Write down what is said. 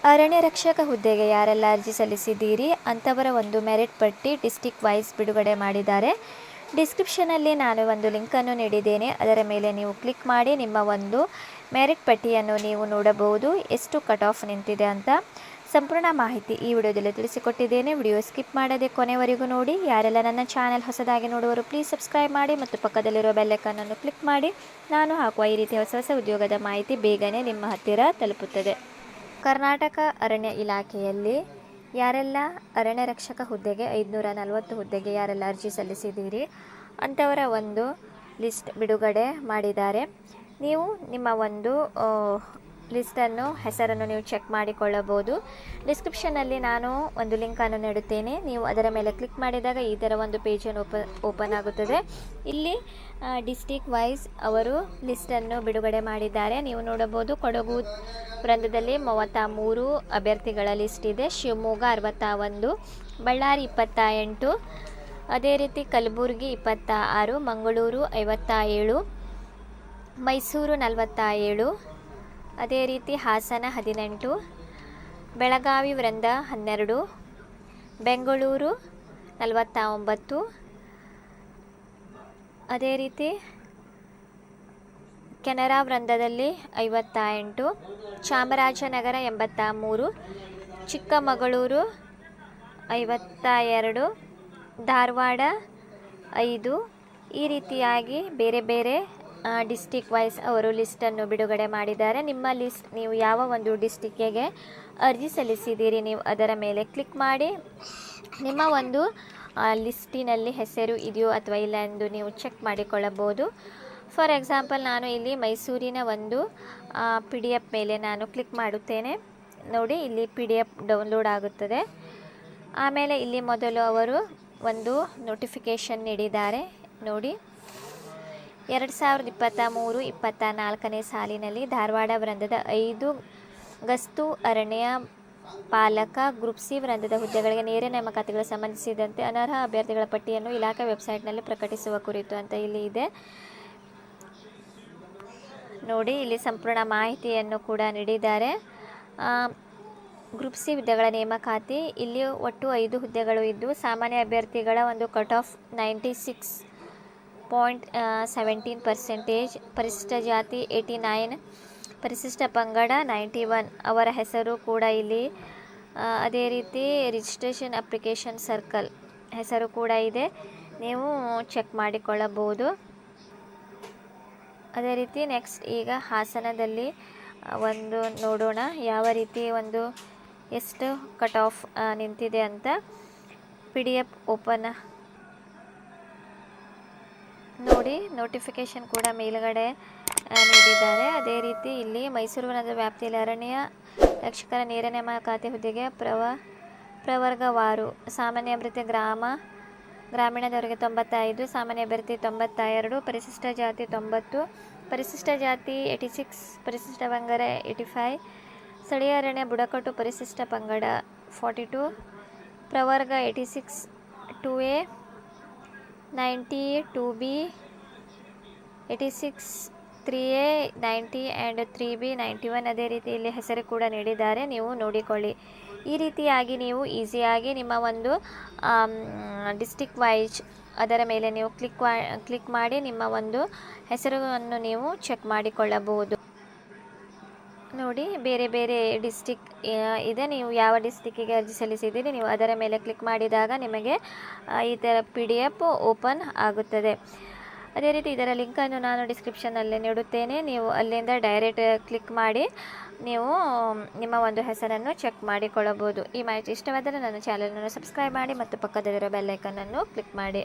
ಅರಣ್ಯ ರಕ್ಷಕ ಹುದ್ದೆಗೆ ಯಾರೆಲ್ಲ ಅರ್ಜಿ ಸಲ್ಲಿಸಿದ್ದೀರಿ ಅಂಥವರ ಒಂದು ಮೆರಿಟ್ ಪಟ್ಟಿ ಡಿಸ್ಟಿಕ್ ವೈಸ್ ಬಿಡುಗಡೆ ಮಾಡಿದ್ದಾರೆ. ಡಿಸ್ಕ್ರಿಪ್ಷನಲ್ಲಿ ನಾನು ಒಂದು ಲಿಂಕನ್ನು ನೀಡಿದ್ದೇನೆ. ಅದರ ಮೇಲೆ ನೀವು ಕ್ಲಿಕ್ ಮಾಡಿ ನಿಮ್ಮ ಒಂದು ಮೆರಿಟ್ ಪಟ್ಟಿಯನ್ನು ನೀವು ನೋಡಬಹುದು, ಎಷ್ಟು ಕಟ್ ಆಫ್ ನಿಂತಿದೆ ಅಂತ ಸಂಪೂರ್ಣ ಮಾಹಿತಿ ಈ ವಿಡಿಯೋದಲ್ಲಿ ತಿಳಿಸಿಕೊಟ್ಟಿದ್ದೇನೆ. ವಿಡಿಯೋ ಸ್ಕಿಪ್ ಮಾಡದೆ ಕೊನೆವರೆಗೂ ನೋಡಿ. ಯಾರೆಲ್ಲ ನನ್ನ ಚಾನೆಲ್ ಹೊಸದಾಗಿ ನೋಡುವವರು ಪ್ಲೀಸ್ ಸಬ್ಸ್ಕ್ರೈಬ್ ಮಾಡಿ ಮತ್ತು ಪಕ್ಕದಲ್ಲಿರೋ ಬೆಲ್ ಐಕಾನ್ ಕ್ಲಿಕ್ ಮಾಡಿ. ನಾನು ಹಾಕುವ ಈ ರೀತಿಯ ಹೊಸ ಉದ್ಯೋಗದ ಮಾಹಿತಿ ಬೇಗನೆ ನಿಮ್ಮ ಹತ್ತಿರ ತಲುಪುತ್ತದೆ. ಕರ್ನಾಟಕ ಅರಣ್ಯ ಇಲಾಖೆಯಲ್ಲಿ ಯಾರೆಲ್ಲ ಅರಣ್ಯ ರಕ್ಷಕ ಹುದ್ದೆಗೆ 540 ಹುದ್ದೆಗೆ ಯಾರೆಲ್ಲ ಅರ್ಜಿ ಸಲ್ಲಿಸಿದ್ದೀರಿ ಅಂಥವರ ಒಂದು ಲಿಸ್ಟ್ ಬಿಡುಗಡೆ ಮಾಡಿದ್ದಾರೆ. ನೀವು ನಿಮ್ಮ ಒಂದು ಲಿಸ್ಟನ್ನು ಹೆಸರನ್ನು ನೀವು ಚೆಕ್ ಮಾಡಿಕೊಳ್ಳಬಹುದು. ಡಿಸ್ಕ್ರಿಪ್ಷನಲ್ಲಿ ನಾನು ಒಂದು ಲಿಂಕನ್ನು ನೀಡುತ್ತೇನೆ. ನೀವು ಅದರ ಮೇಲೆ ಕ್ಲಿಕ್ ಮಾಡಿದಾಗ ಈ ಥರ ಒಂದು ಪೇಜನ್ನು ಓಪನ್ ಆಗುತ್ತದೆ. ಇಲ್ಲಿ ಡಿಸ್ಟಿಕ್ ವೈಸ್ ಅವರು ಲಿಸ್ಟನ್ನು ಬಿಡುಗಡೆ ಮಾಡಿದ್ದಾರೆ. ನೀವು ನೋಡಬಹುದು, ಕೊಡಗು ವೃಂದದಲ್ಲಿ 33 ಅಭ್ಯರ್ಥಿಗಳ ಲಿಸ್ಟ್ ಇದೆ. ಶಿವಮೊಗ್ಗ 61, ಬಳ್ಳಾರಿ 28, ಅದೇ ರೀತಿ ಕಲಬುರಗಿ 26, ಮಂಗಳೂರು 57, ಮೈಸೂರು 47, ಅದೇ ರೀತಿ ಹಾಸನ 18, ಬೆಳಗಾವಿ ವೃಂದ 12, ಬೆಂಗಳೂರು 49, ಅದೇ ರೀತಿ ಕೆನರಾ ವೃಂದದಲ್ಲಿ 58, ಚಾಮರಾಜನಗರ 83, ಚಿಕ್ಕಮಗಳೂರು 52, ಧಾರವಾಡ 5, ಈ ರೀತಿಯಾಗಿ ಬೇರೆ ಬೇರೆ ಡಿಸ್ಟಿಕ್ ವೈಸ್ ಅವರು ಲಿಸ್ಟನ್ನು ಬಿಡುಗಡೆ ಮಾಡಿದ್ದಾರೆ. ನಿಮ್ಮ ಲಿಸ್ಟ್, ನೀವು ಯಾವ ಒಂದು ಡಿಸ್ಟಿಕ್ಕಿಗೆ ಅರ್ಜಿ ಸಲ್ಲಿಸಿದ್ದೀರಿ ನೀವು ಅದರ ಮೇಲೆ ಕ್ಲಿಕ್ ಮಾಡಿ ನಿಮ್ಮ ಒಂದು ಲಿಸ್ಟಿನಲ್ಲಿ ಹೆಸರು ಇದೆಯೋ ಅಥವಾ ಇಲ್ಲ ಎಂದು ನೀವು ಚೆಕ್ ಮಾಡಿಕೊಳ್ಳಬಹುದು. ಫಾರ್ ಎಕ್ಸಾಂಪಲ್, ನಾನು ಇಲ್ಲಿ ಮೈಸೂರಿನ ಒಂದು PDF ಮೇಲೆ ನಾನು ಕ್ಲಿಕ್ ಮಾಡುತ್ತೇನೆ. ನೋಡಿ, ಇಲ್ಲಿ PDF ಡೌನ್ಲೋಡ್ ಆಗುತ್ತದೆ. ಆಮೇಲೆ ಇಲ್ಲಿ ಮೊದಲು ಅವರು ಒಂದು ನೋಟಿಫಿಕೇಷನ್ ನೀಡಿದ್ದಾರೆ. ನೋಡಿ, 2023-24ನೇ ಸಾಲಿನಲ್ಲಿ ಧಾರವಾಡ ವೃಂದದ 5 ಗಸ್ತು ಅರಣ್ಯ ಪಾಲಕ ಗ್ರೂಪ್ ಸಿ ವೃಂದದ ಹುದ್ದೆಗಳಿಗೆ ನೇರ ನೇಮಕಾತಿಗಳಿಗೆ ಸಂಬಂಧಿಸಿದಂತೆ ಅನರ್ಹ ಅಭ್ಯರ್ಥಿಗಳ ಪಟ್ಟಿಯನ್ನು ಇಲಾಖೆ ವೆಬ್ಸೈಟ್ನಲ್ಲಿ ಪ್ರಕಟಿಸುವ ಕುರಿತು ಅಂತ ಇಲ್ಲಿ ಇದೆ. ನೋಡಿ, ಇಲ್ಲಿ ಸಂಪೂರ್ಣ ಮಾಹಿತಿಯನ್ನು ಕೂಡ ನೀಡಿದ್ದಾರೆ. ಗ್ರೂಪ್ ಸಿ ಹುದ್ದೆಗಳ ನೇಮಕಾತಿ, ಇಲ್ಲಿ ಒಟ್ಟು 5 ಹುದ್ದೆಗಳು ಇದ್ದು ಸಾಮಾನ್ಯ ಅಭ್ಯರ್ಥಿಗಳ ಒಂದು ಕಟ್ ಆಫ್ 96.17%, ಪರಿಶಿಷ್ಟ ಜಾತಿ 89, ಪರಿಶಿಷ್ಟ ಪಂಗಡ 91 ಅವರ ಹೆಸರು ಕೂಡ ಇಲ್ಲಿ, ಅದೇ ರೀತಿ ರಿಜಿಸ್ಟ್ರೇಷನ್ ಅಪ್ಲಿಕೇಶನ್ ಸರ್ಕಲ್ ಹೆಸರು ಕೂಡ ಇದೆ, ನೀವು ಚೆಕ್ ಮಾಡಿಕೊಳ್ಳಬಹುದು. ಅದೇ ರೀತಿ ನೆಕ್ಸ್ಟ್ ಈಗ ಹಾಸನದಲ್ಲಿ ಒಂದು ನೋಡೋಣ ಯಾವ ರೀತಿ ಒಂದು ಎಷ್ಟು ಕಟ್ ಆಫ್ ನಿಂತಿದೆ ಅಂತ. PDF ಓಪನ್ ನೋಡಿ, ನೋಟಿಫಿಕೇಷನ್ ಕೂಡ ಮೇಲುಗಡೆ ನೀಡಿದ್ದಾರೆ. ಅದೇ ರೀತಿ ಇಲ್ಲಿ ಮೈಸೂರು ವೃಂದದ ವ್ಯಾಪ್ತಿಯಲ್ಲಿ ಅರಣ್ಯ ರಕ್ಷಕರ ನೇರ ನೇಮಕಾತಿ ಹುದ್ದೆಗೆ ಪ್ರವರ್ಗವಾರು ಸಾಮಾನ್ಯ ಅಭ್ಯರ್ಥಿ ಗ್ರಾಮೀಣದವರಿಗೆ 95, ಸಾಮಾನ್ಯ ಅಭ್ಯರ್ಥಿ 92, ಪರಿಶಿಷ್ಟ ಜಾತಿ 90, ಪರಿಶಿಷ್ಟ ಜಾತಿ 86, ಪರಿಶಿಷ್ಟ ಪಂಗಡ 85, ಸ್ಥಳೀಯ ಅರಣ್ಯ ಬುಡಕಟ್ಟು ಪರಿಶಿಷ್ಟ ಪಂಗಡ 42, ಪ್ರವರ್ಗ 86, 2A 90, 2B 86, 3A 90 and 3B 91. ಅದೇ ರೀತಿ ಇಲ್ಲಿ ಹೆಸರು ಕೂಡ ನೀಡಿದ್ದಾರೆ, ನೀವು ನೋಡಿಕೊಳ್ಳಿ. ಈ ರೀತಿಯಾಗಿ ನೀವು ಈಸಿಯಾಗಿ ನಿಮ್ಮ ಒಂದು ಡಿಸ್ಟಿಕ್ ವೈಸ್ ಅದರ ಮೇಲೆ ನೀವು ಕ್ಲಿಕ್ ಮಾಡಿ ನಿಮ್ಮ ಒಂದು ಹೆಸರನ್ನು ನೀವು ಚೆಕ್ ಮಾಡಿಕೊಳ್ಳಬಹುದು. ನೋಡಿ, ಬೇರೆ ಬೇರೆ ಡಿಸ್ಟಿಕ್ ಇದೆ. ನೀವು ಯಾವ ಡಿಸ್ಟಿಕ್ಕಿಗೆ ಅರ್ಜಿ ಸಲ್ಲಿಸಿದ್ದೀರಿ ನೀವು ಅದರ ಮೇಲೆ ಕ್ಲಿಕ್ ಮಾಡಿದಾಗ ನಿಮಗೆ ಈ ಥರ PDF ಓಪನ್ ಆಗುತ್ತದೆ. ಅದೇ ರೀತಿ ಇದರ ಲಿಂಕನ್ನು ನಾನು ಡಿಸ್ಕ್ರಿಪ್ಷನಲ್ಲಿ ನೀಡುತ್ತೇನೆ. ನೀವು ಅಲ್ಲಿಂದ ಡೈರೆಕ್ಟ್ ಕ್ಲಿಕ್ ಮಾಡಿ ನೀವು ನಿಮ್ಮ ಒಂದು ಹೆಸರನ್ನು ಚೆಕ್ ಮಾಡಿಕೊಳ್ಳಬಹುದು. ಈ ಮಾಹಿತಿ ಇಷ್ಟವಾದರೆ ನನ್ನ ಚಾನಲನ್ನು ಸಬ್ಸ್ಕ್ರೈಬ್ ಮಾಡಿ ಮತ್ತು ಪಕ್ಕದಲ್ಲಿರೋ ಬೆಲ್ ಐಕಾನನ್ನು ಕ್ಲಿಕ್ ಮಾಡಿ.